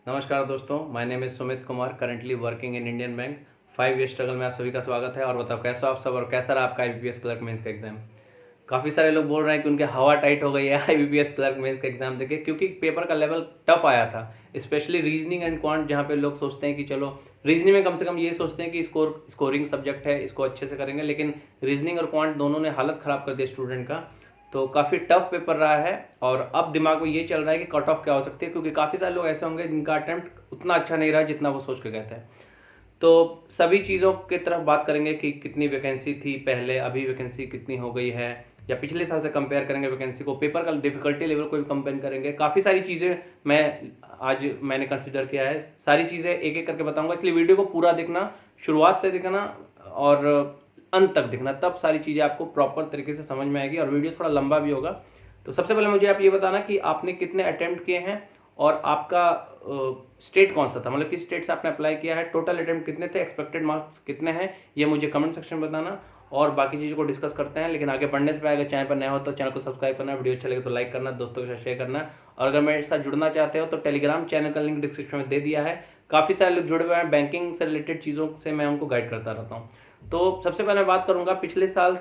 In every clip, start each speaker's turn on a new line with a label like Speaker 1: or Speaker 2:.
Speaker 1: नमस्कार दोस्तों, my name is Sumit Kumar, currently working in Indian bank. 5 year struggle में आप सभी का स्वागत है। और बताओ कैसा आप सब और कैसा रहा आपका आईबीपीएस क्लर्क मेंस का एग्जाम। काफ़ी सारे लोग बोल रहे हैं कि उनके हवा टाइट हो गई है आईबीपीएस क्लर्क मेंस का एग्जाम देके, क्योंकि पेपर का लेवल टफ आया था। स्पेशली रीजनिंग एंड क्वांट, जहाँ पे लोग सोचते हैं कि चलो रीजनिंग में कम से कम ये सोचते हैं कि स्कोरिंग सब्जेक्ट है, इसको अच्छे से करेंगे, लेकिन रीजनिंग और क्वांट दोनों ने हालत ख़राब कर दी स्टूडेंट का। तो काफ़ी टफ पेपर रहा है। और अब दिमाग में ये चल रहा है कि कट ऑफ क्या हो सकती है, क्योंकि काफ़ी सारे लोग ऐसे होंगे जिनका अटेम्प्ट उतना अच्छा नहीं रहा जितना वो सोच के गए थे। तो सभी चीज़ों की तरफ बात करेंगे कि कितनी वैकेंसी थी पहले, अभी वैकेंसी कितनी हो गई है, या पिछले साल से कंपेयर करेंगे वैकेंसी को, पेपर का डिफिकल्टी लेवल को भी कंपेयर करेंगे। काफ़ी सारी चीज़ें मैंने कंसिडर किया है। सारी चीज़ें एक एक करके बताऊंगा, इसलिए वीडियो को पूरा देखना, शुरुआत से देखना और अंत तक देखना, तब सारी चीज़ें आपको प्रॉपर तरीके से समझ में आएगी। और वीडियो थोड़ा लंबा भी होगा। तो सबसे पहले मुझे आप ये बताना कि आपने कितने अटेम्प्ट किए हैं और आपका स्टेट कौन सा था, मतलब किस स्टेट से आपने अप्लाई किया है, टोटल अटेम्प्ट कितने थे, एक्सपेक्टेड मार्क्स कितने हैं, ये मुझे कमेंट सेक्शन में बताना। और बाकी चीज़ों को डिस्कस करते हैं। लेकिन आगे बढ़ने से पहले अगर चैनल पर नया हो तो चैनल को सब्सक्राइब करना, वीडियो अच्छा लगे तो लाइक करना, दोस्तों के साथ शेयर करना। और अगर मेरे साथ जुड़ना चाहते हो तो टेलीग्राम चैनल का लिंक डिस्क्रिप्शन में दे दिया है। काफ़ी सारे लोग जुड़े हुए हैं, बैंकिंग से रिलेटेड चीज़ों से मैं उनको गाइड करता रहता हूँ। तो सबसे पहले मैं बात करूंगा पिछले साल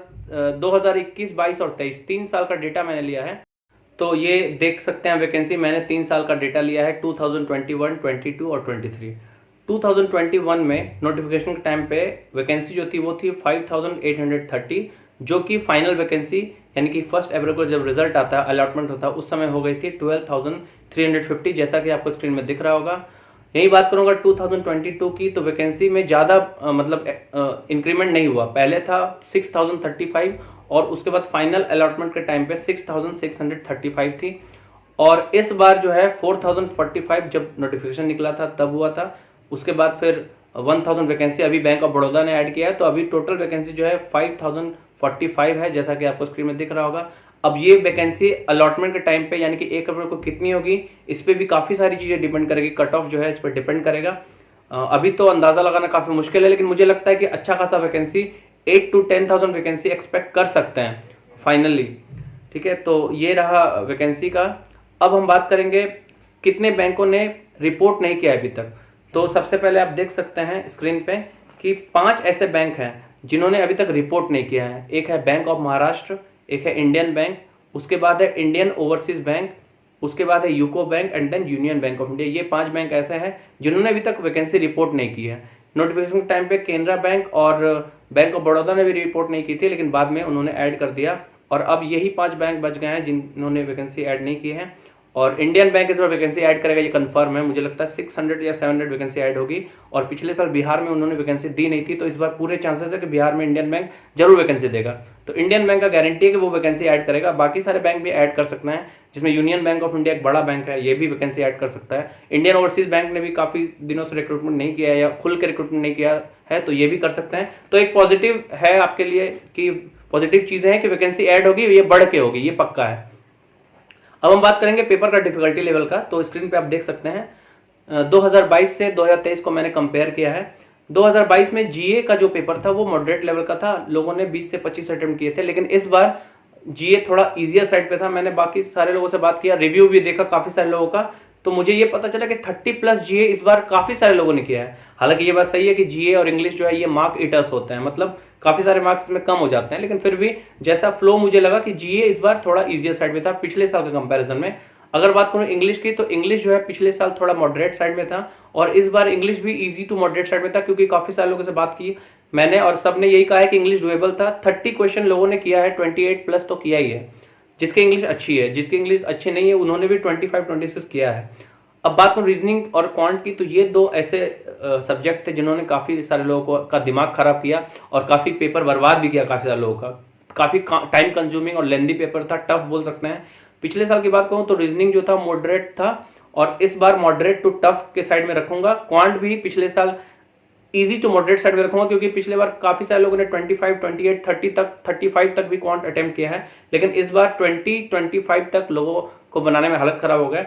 Speaker 1: 2021, 22 और 23 3 साल का डेटा मैंने लिया है। तो ये देख सकते हैं वैकेंसी, मैंने 3 साल का डेटा लिया है, 2021, 22 और 23। 2021 में नोटिफिकेशन के टाइम पे वैकेंसी जो थी वो थी 5830, जो कि फाइनल वैकेंसी यानी कि 1 अप्रैल को जब रिजल्ट आता है, अलॉटमेंट होता है, उस समय हो गई थी 12,350, जैसा कि आपको स्क्रीन में दिख रहा होगा। यही बात करूंगा 2022 की, तो वैकेंसी में ज़्यादा मतलब इंक्रीमेंट नहीं हुआ। पहले था 6035 और उसके बाद फाइनल अलॉटमेंट के टाइम पे 6635 थी। और इस बार जो है 4045 जब नोटिफिकेशन निकला था तब हुआ था। उसके बाद फिर 1000 वैकेंसी अभी बैंक ऑफ बड़ौदा ने ऐड किया है, तो अभी टोटल वैकेंसी जो है 5045 है, जैसा कि आपको स्क्रीन में दिख रहा होगा। अब ये वैकेंसी अलॉटमेंट के टाइम पे यानी कि 1 अप्रैल को कितनी होगी, इस पर भी काफ़ी सारी चीज़ें डिपेंड करेगी। कट ऑफ जो है इस पर डिपेंड करेगा। अभी तो अंदाज़ा लगाना काफ़ी मुश्किल है, लेकिन मुझे लगता है कि अच्छा खासा वैकेंसी 8 to 10,000 वैकेंसी एक्सपेक्ट कर सकते हैं फाइनली। ठीक है, तो ये रहा वैकेंसी का। अब हम बात करेंगे कितने बैंकों ने रिपोर्ट नहीं किया अभी तक। तो सबसे पहले आप देख सकते हैं स्क्रीन पे कि 5 ऐसे बैंक हैं जिन्होंने अभी तक रिपोर्ट नहीं किया है। एक है बैंक ऑफ महाराष्ट्र, एक है इंडियन बैंक, उसके बाद है इंडियन ओवरसीज बैंक, उसके बाद है UCO bank and then Union Bank of India. ये 5 बैंक ऐसे हैं जिन्होंने अभी तक वैकेंसी रिपोर्ट नहीं की है। नोटिफिकेशन के टाइम पे केनरा बैंक और बैंक ऑफ बड़ौदा ने भी रिपोर्ट नहीं की थी, लेकिन बाद में उन्होंने ऐड कर दिया। और अब यही 5 बैंक बच गए हैं जिन्होंने वैकेंसी ऐड नहीं की है। और इंडियन बैंक इस बार वैकेंसी ऐड करेगा, ये कंफर्म है। मुझे लगता है 600 या 700 वैकेंसी ऐड होगी। और पिछले साल बिहार में उन्होंने वैकेंसी दी नहीं थी, तो इस बार पूरे चांसेस है कि बिहार में इंडियन बैंक जरूर वैकेंसी देगा। तो इंडियन बैंक का गारंटी है कि वो वैकेंसी ऐड करेगा। बाकी सारे बैंक भी ऐड कर सकते हैं, जिसमें यूनियन बैंक ऑफ इंडिया एक बड़ा बैंक है, ये भी वैकेंसी ऐड कर सकता है। इंडियन ओवरसीज बैंक ने भी काफी दिनों से रिक्रूटमेंट नहीं किया है या खुल के रिक्रूटमेंट नहीं किया है, तो ये भी कर सकते हैं। तो एक पॉजिटिव है आपके लिए कि पॉजिटिव चीजें हैं कि वैकेंसी ऐड होगी, ये बढ़ के होगी, ये पक्का है। अब हम बात करेंगे पेपर का डिफिकल्टी लेवल का। तो स्क्रीन पे आप देख सकते हैं 2022 से 2023 को मैंने कंपेयर किया है। 2022 में जीए का जो पेपर था वो मॉडरेट लेवल का था, लोगों ने 20 से 25 अटेम्प्ट किए थे। लेकिन इस बार जीए थोड़ा इजियर साइड पे था। मैंने बाकी सारे लोगों से बात किया, रिव्यू भी देखा काफी सारे लोगों का, तो मुझे ये पता चला कि 30+ जीए इस बार काफी सारे लोगों ने किया है। हालांकि ये बात सही है कि जीए और इंग्लिश जो है ये मार्क ईटर्स होते हैं, मतलब काफी सारे मार्क्स में कम हो जाते हैं, लेकिन फिर भी जैसा फ्लो मुझे लगा कि जीए इस बार थोड़ा इजियर साइड में था पिछले साल के कंपैरिजन में। अगर बात करूं इंग्लिश की, तो इंग्लिश जो है पिछले साल थोड़ा मॉडरेट साइड में था, और इस बार इंग्लिश भी इजी टू मॉडरेट साइड में था, क्योंकि काफी सारे लोगों से बात की मैंने और सबने यही कहा है कि इंग्लिश डुएबल था। 30 क्वेश्चन लोगों ने किया है, 28+ तो किया ही है जिसकी इंग्लिश अच्छी है। जिसकी इंग्लिश अच्छी नहीं है उन्होंने भी 25-26 किया है। अब बात करूं रीजनिंग और क्वांट की, तो ये 2 ऐसे सब्जेक्ट थे जिन्होंने काफी सारे लोगों का दिमाग खराब किया और काफी पेपर बर्बाद भी किया काफी सारे लोगों का। काफी टाइम कंज्यूमिंग और लेंदी पेपर था, टफ बोल सकते हैं। पिछले साल की बात कहूं तो रीजनिंग जो था मॉडरेट था, और इस बार मॉडरेट टू टफ के साइड में रखूंगा। क्वांट भी पिछले साल इजी टू मॉडरेट साइड में रखूंगा, क्योंकि पिछले बार काफी सारे लोगों ने 25, 28, 30 तक, 35 तक भी क्वांट अटेम्प्ट किया है, लेकिन इस बार 20, 25 तक लोगों को बनाने में हालत खराब हो गया।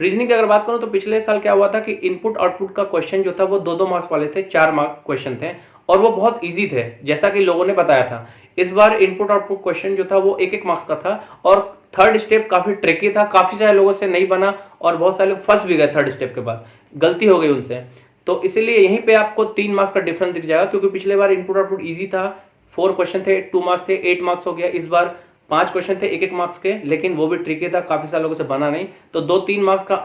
Speaker 1: रीजनिंग की अगर बात करूं तो पिछले साल क्या हुआ था कि इनपुट आउटपुट का क्वेश्चन जो था वो 2-2 मार्क्स वाले थे, 4 मार्क क्वेश्चन थे, और वो बहुत इजी थे जैसा कि लोगों ने बताया था। इस बार इनपुट आउटपुट क्वेश्चन जो था वो 1-1 मार्क्स का था, और थर्ड स्टेप काफ़ी ट्रिकी था, काफ़ी सारे लोगों से नहीं बना और बहुत सारे लोग फंस भी गए थर्ड स्टेप के बाद, गलती हो गई उनसे। तो इसीलिए यहीं पे आपको 3 मार्क्स का डिफरेंस दिख जाएगा, क्योंकि पिछले बार इनपुट आउटपुट ईजी था, 4 क्वेश्चन थे, 2 मार्क्स थे, 8 मार्क्स हो गया। इस बार 5 क्वेश्चन थे 1-1 मार्क्स के, लेकिन वो भी ट्रिकी था, काफ़ी सारे लोगों से बना नहीं। तो 2-3 मार्क्स का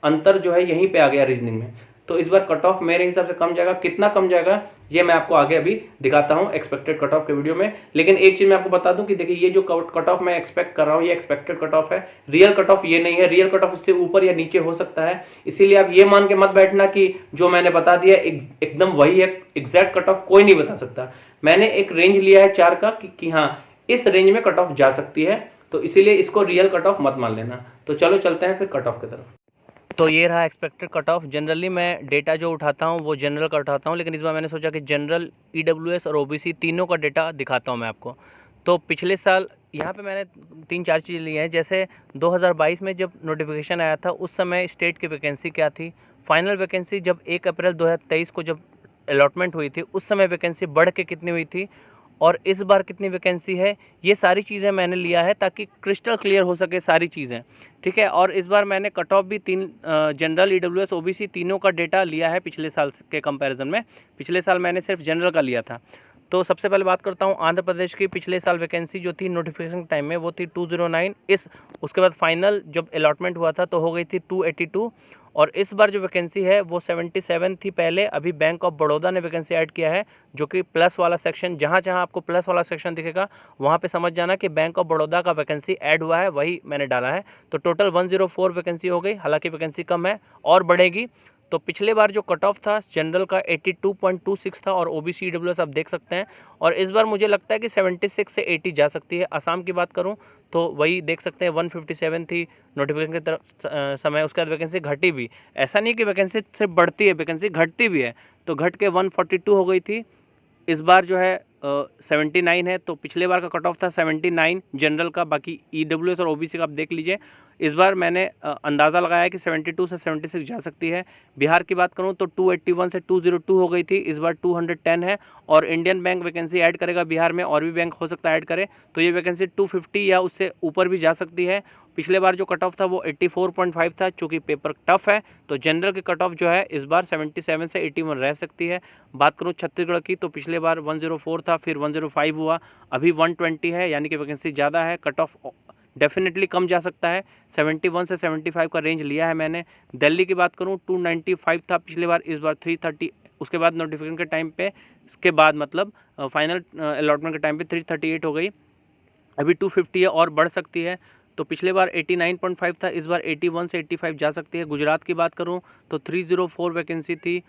Speaker 1: अंतर जो है यहीं पे आ गया रीजनिंग में। तो इस बार कट ऑफ मेरे हिसाब से कम जाएगा, कितना कम जाएगा ये मैं आपको आगे अभी दिखाता हूं एक्सपेक्टेड कट ऑफ के वीडियो में। लेकिन एक चीज मैं आपको बता दूं कि देखिए ये जो कट ऑफ मैं एक्सपेक्ट कर रहा हूं ये एक्सपेक्टेड कट ऑफ है, रियल कट ऑफ ये नहीं है। रियल कट ऑफ इससे ऊपर या नीचे हो सकता है, इसीलिए आप ये मान के मत बैठना कि जो मैंने बता दिया एकदम वही है। एग्जैक्ट कट ऑफ कोई नहीं बता सकता, मैंने एक रेंज लिया है 4 का कि हाँ इस रेंज में कट ऑफ जा सकती है, तो इसीलिए इसको रियल कट ऑफ मत मान लेना। तो चलो चलते हैं फिर कट ऑफ की तरफ। तो ये रहा एक्सपेक्टेड कट ऑफ। जनरली मैं डेटा जो उठाता हूँ वो जनरल का उठाता हूँ, लेकिन इस बार मैंने सोचा कि जनरल, ईडब्ल्यूएस और ओबीसी तीनों का डेटा दिखाता हूँ मैं आपको। तो पिछले साल यहाँ पे मैंने 3-4 चीज़ ली हैं। जैसे 2022 में जब नोटिफिकेशन आया था उस समय स्टेट की वैकेंसी क्या थी, फाइनल वैकेंसी जब 1 अप्रैल 2023 को जब अलॉटमेंट हुई थी उस समय वैकेंसी बढ़ के कितनी हुई थी और इस बार कितनी वैकेंसी है, ये सारी चीज़ें मैंने लिया है ताकि क्रिस्टल क्लियर हो सके सारी चीज़ें, ठीक है। और इस बार मैंने कट ऑफ भी 3 जनरल, ईडब्ल्यूएस, ओबीसी तीनों का डेटा लिया है पिछले साल के कंपैरिजन में। पिछले साल मैंने सिर्फ जनरल का लिया था। तो सबसे पहले बात करता हूँ आंध्र प्रदेश की। पिछले साल वैकेंसी जो थी नोटिफिकेशन टाइम में वो थी 209। उसके बाद फाइनल जब अलॉटमेंट हुआ था तो हो गई थी 282। और इस बार जो वैकेंसी है वो 77 थी पहले। अभी बैंक ऑफ बड़ौदा ने वैकेंसी ऐड किया है, जो कि प्लस वाला सेक्शन, जहाँ जहाँ आपको प्लस वाला सेक्शन दिखेगा वहाँ पे समझ जाना कि बैंक ऑफ बड़ौदा का वैकेंसी ऐड हुआ है, वही मैंने डाला है। तो टोटल 104 वैकेंसी हो गई, हालांकि वैकेंसी कम है और बढ़ेगी। तो पिछले बार जो कट ऑफ था जनरल का 82.26 था और ओबीसी ईडब्ल्यूएस आप देख सकते हैं। और इस बार मुझे लगता है कि 76 से 80 जा सकती है। असम की बात करूं तो वही देख सकते हैं 157 थी नोटिफिकेशन की तरफ समय। उसके बाद वैकेंसी घटी भी, ऐसा नहीं कि वैकेंसी सिर्फ बढ़ती है, वैकेंसी घटती भी है। तो घट के 142 हो गई थी। इस बार जो है 79 है। तो पिछले बार का कट ऑफ था 79 जनरल का, बाकी ईडब्ल्यूएस और ओबीसी का आप देख लीजिए। इस बार मैंने अंदाज़ा लगाया कि 72 से 76 जा सकती है। बिहार की बात करूं तो 281 से 202 हो गई थी, इस बार 210 है। और इंडियन बैंक वैकेंसी ऐड करेगा बिहार में, और भी बैंक हो सकता है ऐड करे, तो ये वैकेंसी 250 या उससे ऊपर भी जा सकती है। पिछले बार जो कट ऑफ था वो 84.5 था, चूँकि पेपर टफ है। तो जनरल की कट ऑफ जो है इस बार 77 से 81 रह सकती है। बात करूँ छत्तीसगढ़ की तो पिछले बार 104 था, फिर 105 हुआ, अभी 120 है, यानी कि वैकेंसी ज़्यादा है। कट ऑफ डेफिनेटली कम जा सकता है, 71 से 75 का रेंज लिया है मैंने। दिल्ली की बात करूँ 295 था पिछले बार, इस बार 330। उसके बाद नोटिफिकेशन के टाइम पे, इसके बाद मतलब फाइनल अलॉटमेंट के टाइम पे 338 हो गई, अभी 250 है और बढ़ सकती है। तो पिछले बार 89.5 था, इस बार 81 से 85 जा सकती है। गुजरात की बात करूं तो 304 वैकेंसी थी,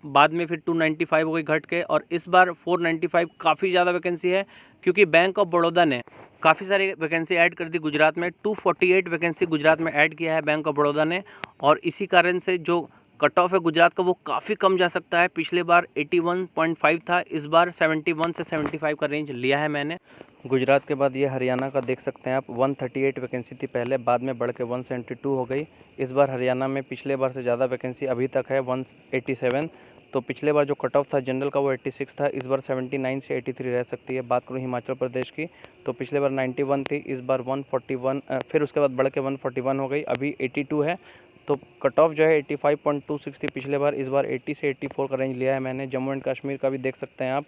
Speaker 1: बाद में फिर 295 हो गई घट के, और इस बार 495, काफ़ी ज़्यादा वैकेंसी है, क्योंकि बैंक ऑफ बड़ौदा ने काफ़ी सारी वैकेंसी ऐड कर दी गुजरात में। 248 वैकेंसी गुजरात में ऐड किया है बैंक ऑफ बड़ौदा ने, और इसी कारण से जो कट ऑफ है गुजरात का वो काफ़ी कम जा सकता है। पिछले बार 81.5 था, इस बार 71 से 75 का रेंज लिया है मैंने। गुजरात के बाद ये हरियाणा का देख सकते हैं आप, 138 वैकेंसी थी पहले, बाद में बढ़ के 172 हो गई। इस बार हरियाणा में पिछले बार से ज़्यादा वैकेंसी अभी तक है, 187। तो पिछले बार जो कट ऑफ था जनरल का वो 86 था, इस बार 79 से 83 रह सकती है। बात करूँ हिमाचल प्रदेश की तो पिछले बार 91 थी, इस बार 141, फिर उसके बाद बढ़ के 141 हो गई, अभी 82 है। तो कट ऑफ जो है 85.26 थी पिछले बार, इस बार 80 से 84 का रेंज लिया है मैंने। जम्मू एंड कश्मीर का भी देख सकते हैं आप,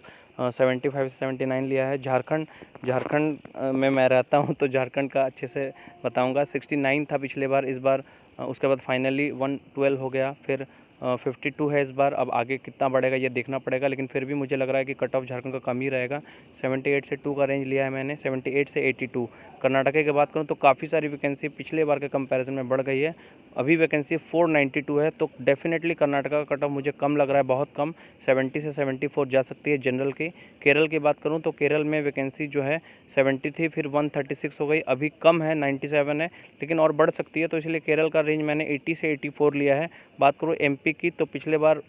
Speaker 1: 75 से 79 लिया है। झारखंड में मैं रहता हूं तो झारखंड का अच्छे से बताऊंगा। 69 था पिछले बार, इस बार उसके बाद फाइनली 112 हो गया, फिर 52 है इस बार। अब आगे कितना बढ़ेगा ये देखना पड़ेगा, लेकिन फिर भी मुझे लग रहा है कि कट ऑफ झारखंड का कम ही रहेगा। 78 से 2 का रेंज लिया है मैंने, 78 से 82। कर्नाटक की बात करूं तो काफ़ी सारी वैकेंसी पिछले बार के कंपैरिजन में बढ़ गई है, अभी वैकेंसी 492 है। तो डेफिनेटली कर्नाटक का कट ऑफ मुझे कम लग रहा है, बहुत कम, 70 से 74 जा सकती है जनरल की। केरल की बात करूँ तो केरल में वैकेंसी जो है 70 थी, फिर 136 हो गई, अभी कम है, 97 है, लेकिन और बढ़ सकती है। तो इसलिए केरल का रेंज मैंने 80 से 84 लिया है। बात करूँ एमपी की तो पिछले बार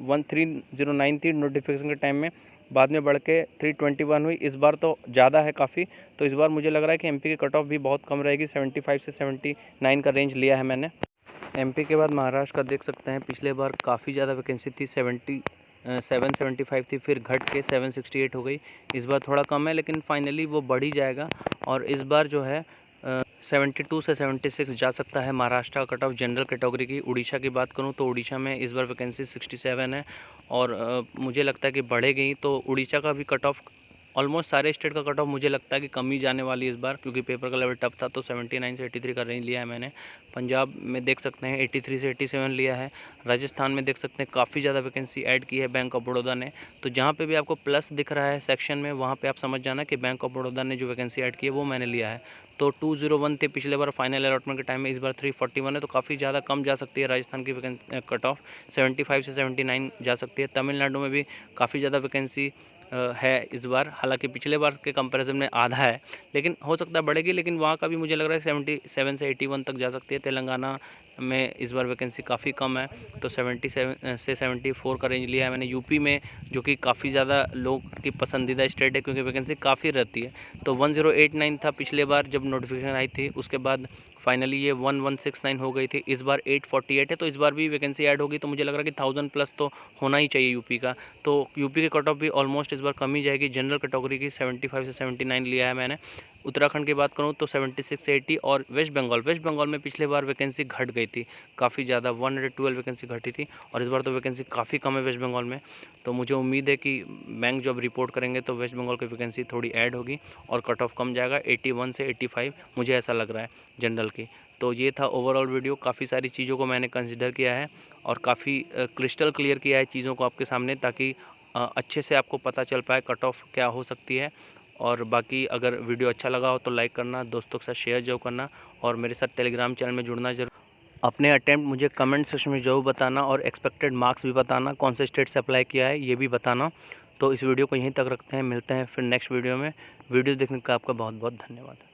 Speaker 1: 1309 थी नोटिफिकेशन के टाइम में, बाद में बढ़ के 321 हुई, इस बार तो ज़्यादा है काफ़ी। तो इस बार मुझे लग रहा है कि एमपी की कट ऑफ भी बहुत कम रहेगी, 75 से 79 का रेंज लिया है मैंने। एमपी के बाद महाराष्ट्र का देख सकते हैं, पिछले बार काफ़ी ज़्यादा वैकेंसी थी, 775 थी, फिर घट के 768 हो गई। इस बार थोड़ा कम है, लेकिन फाइनली वो बढ़ ही जाएगा। और इस बार जो है 72 से 76 जा सकता है महाराष्ट्र का कट ऑफ जनरल कैटेगरी की। उड़ीसा की बात करूं तो उड़ीसा में इस बार वैकेंसी 67 है और मुझे लगता है कि बढ़ेगी। तो उड़ीसा का भी कट ऑफ ऑलमोस्ट सारे स्टेट का कट ऑफ मुझे लगता है कि कम ही जाने वाली है इस बार, क्योंकि पेपर का लेवल टफ था। तो 79 से 83 का रेंज लिया है मैंने। पंजाब में देख सकते हैं 83 से 87 लिया है। राजस्थान में देख सकते हैं काफ़ी ज़्यादा वैकेंसी ऐड की है बैंक ऑफ बड़ौदा ने। तो जहाँ पे भी आपको प्लस दिख रहा है सेक्शन में, वहाँ पे आप समझ जाना कि बैंक ऑफ बड़ौदा ने जो वैकेंसी ऐड की है वो मैंने लिया है। तो 201 थे पिछले बार फाइनल अलॉटमेंट के टाइम में, इस बार 341 है। तो काफ़ी ज़्यादा कम जा सकती है राजस्थान की वैकेंसी कट ऑफ, 75 से 79 जा सकती है। तमिलनाडु में भी काफ़ी ज़्यादा वैकेंसी है इस बार, हालांकि पिछले बार के कंपैरिजन में आधा है, लेकिन हो सकता है बढ़ेगी। लेकिन वहाँ का भी मुझे लग रहा है 77 से 81 तक जा सकती है। तेलंगाना में इस बार वैकेंसी काफ़ी कम है, तो 77 से 74 का रेंज लिया है मैंने। यूपी में, जो कि काफ़ी ज़्यादा लोग की पसंदीदा स्टेट है क्योंकि वैकेंसी काफ़ी रहती है, तो 1089 था पिछले बार जब नोटिफिकेशन आई थी। उसके बाद फाइनली ये 1169 हो गई थी। इस बार 848 है, तो इस बार भी वैकेंसी ऐड होगी। तो मुझे लग रहा है कि 1000 प्लस तो होना ही चाहिए यूपी का। तो यूपी की कट ऑफ भी ऑलमोस्ट इस बार कम ही जाएगी। जनरल कैटेगरी की 75 से 79 लिया है मैंने। उत्तराखंड की बात करूं तो 76 से 80। और वेस्ट बंगाल में पिछले बार वैकेंसी घट गई थी काफ़ी ज़्यादा, 112 वैकेंसी घटी थी, और इस बार तो वैकेंसी काफ़ी कम है वेस्ट बंगाल में। तो मुझे उम्मीद है कि बैंक जब रिपोर्ट करेंगे तो वेस्ट बंगाल की वैकेंसी थोड़ी ऐड होगी और कट ऑफ कम जाएगा, 81 से 85 मुझे ऐसा लग रहा है जनरल की। तो ये था ओवरऑल वीडियो। काफ़ी सारी चीज़ों को मैंने कंसिडर किया है और काफ़ी क्रिस्टल क्लियर किया है चीज़ों को आपके सामने, ताकि अच्छे से आपको पता चल पाए कट ऑफ क्या हो सकती है। और बाकी अगर वीडियो अच्छा लगा हो तो लाइक करना, दोस्तों के साथ शेयर जरूर करना, और मेरे साथ टेलीग्राम चैनल में जुड़ना जरूर। अपने अटेम्प्ट मुझे कमेंट सेक्शन में जरूर बताना, और एक्सपेक्टेड मार्क्स भी बताना, कौन से स्टेट से अप्लाई किया है ये भी बताना। तो इस वीडियो को यहीं तक रखते हैं, मिलते हैं फिर नेक्स्ट वीडियो में। वीडियो देखने का आपका बहुत बहुत धन्यवाद।